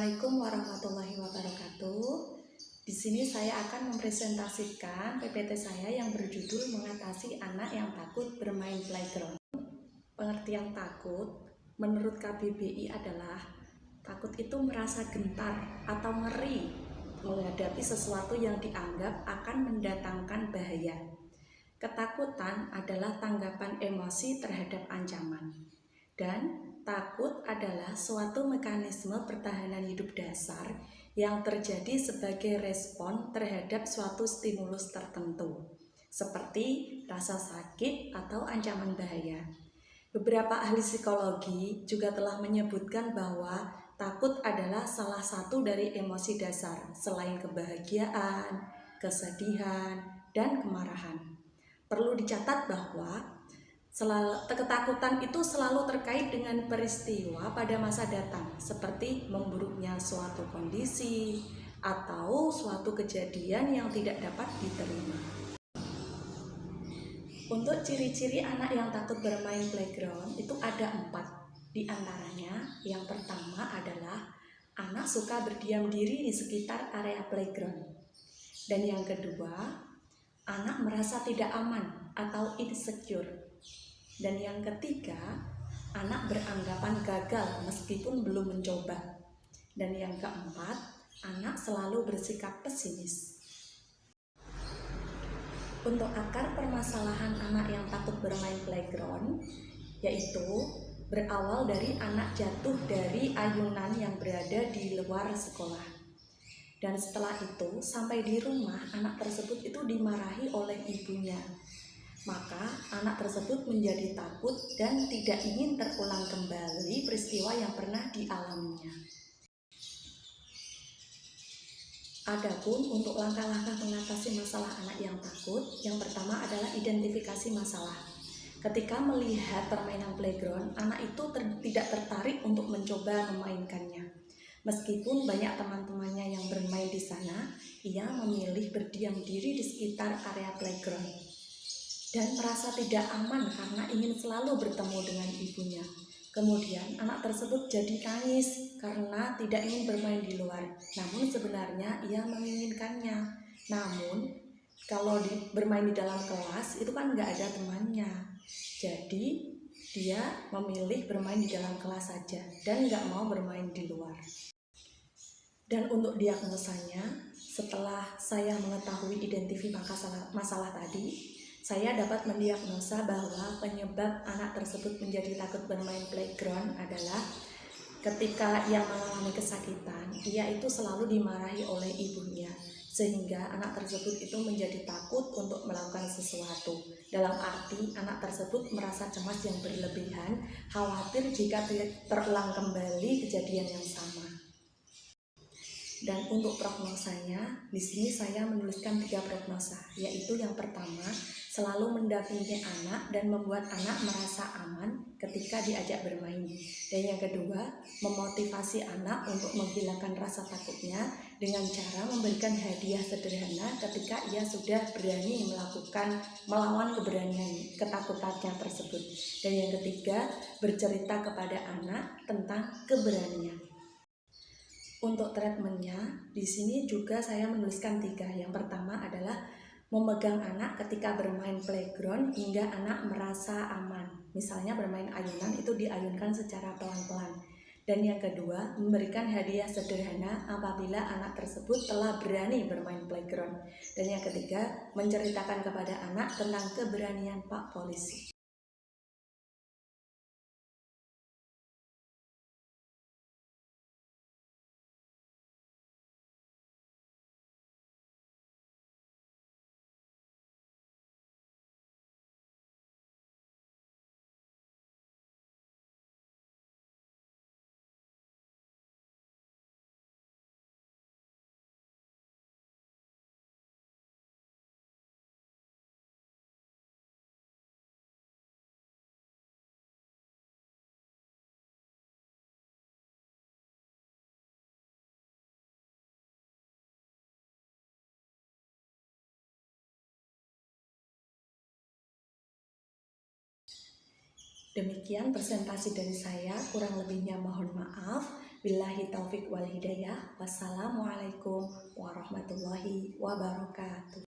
Assalamualaikum warahmatullahi wabarakatuh. Di sini saya akan mempresentasikan PPT saya yang berjudul Mengatasi Anak yang Takut Bermain Playground. Pengertian takut menurut KBBI adalah takut itu merasa gentar atau ngeri menghadapi sesuatu yang dianggap akan mendatangkan bahaya. Ketakutan adalah tanggapan emosi terhadap ancaman. Dan takut adalah suatu mekanisme pertahanan hidup dasar yang terjadi sebagai respon terhadap suatu stimulus tertentu, seperti rasa sakit atau ancaman bahaya. Beberapa ahli psikologi juga telah menyebutkan bahwa takut adalah salah satu dari emosi dasar selain kebahagiaan, kesedihan, dan kemarahan. Perlu dicatat bahwa ketakutan itu selalu terkait dengan peristiwa pada masa datang, seperti memburuknya suatu kondisi atau suatu kejadian yang tidak dapat diterima. Untuk ciri-ciri anak yang takut bermain playground itu ada 4. Di antaranya, yang pertama adalah anak suka berdiam diri di sekitar area playground. Dan yang kedua, anak merasa tidak aman atau insecure. Dan yang ketiga, anak beranggapan gagal meskipun belum mencoba. Dan yang keempat, anak selalu bersikap pesimis. Untuk akar permasalahan anak yang takut bermain playground, yaitu berawal dari anak jatuh dari ayunan yang berada di luar sekolah. Dan setelah itu, sampai di rumah, anak tersebut itu dimarahi oleh ibunya. Maka anak tersebut menjadi takut dan tidak ingin terulang kembali peristiwa yang pernah dialaminya. Adapun untuk langkah-langkah mengatasi masalah anak yang takut, yang pertama adalah identifikasi masalah. Ketika melihat permainan playground, anak itu tidak tertarik untuk mencoba memainkannya. Meskipun banyak teman-temannya yang bermain di sana, ia memilih berdiam diri di sekitar area playground dan merasa tidak aman karena ingin selalu bertemu dengan ibunya. Kemudian anak tersebut jadi nangis karena tidak ingin bermain di luar. Namun sebenarnya ia menginginkannya. Namun kalau bermain di dalam kelas itu kan nggak ada temannya. Jadi dia memilih bermain di dalam kelas saja dan nggak mau bermain di luar. Dan untuk diagnosanya, setelah saya mengetahui identifikasi masalah tadi, saya dapat mendiagnosa bahwa penyebab anak tersebut menjadi takut bermain playground adalah ketika ia mengalami kesakitan, ia itu selalu dimarahi oleh ibunya, sehingga anak tersebut itu menjadi takut untuk melakukan sesuatu. Dalam arti, anak tersebut merasa cemas yang berlebihan, khawatir jika terulang kembali kejadian yang sama. Dan untuk prognosanya, di sini saya menuliskan 3 prognosa, yaitu yang pertama, selalu mendampingi anak dan membuat anak merasa aman ketika diajak bermain. Dan yang kedua, memotivasi anak untuk menghilangkan rasa takutnya dengan cara memberikan hadiah sederhana ketika ia sudah berani melawan ketakutannya tersebut. Dan yang ketiga, bercerita kepada anak tentang keberanian. Untuk treatmentnya, di sini juga saya menuliskan 3. Yang pertama adalah memegang anak ketika bermain playground hingga anak merasa aman. Misalnya bermain ayunan itu diayunkan secara pelan-pelan. Dan yang kedua, memberikan hadiah sederhana apabila anak tersebut telah berani bermain playground. Dan yang ketiga, menceritakan kepada anak tentang keberanian Pak Polisi. Demikian presentasi dari saya, kurang lebihnya mohon maaf. Billahi taufik wal hidayah. Wassalamualaikum warahmatullahi wabarakatuh.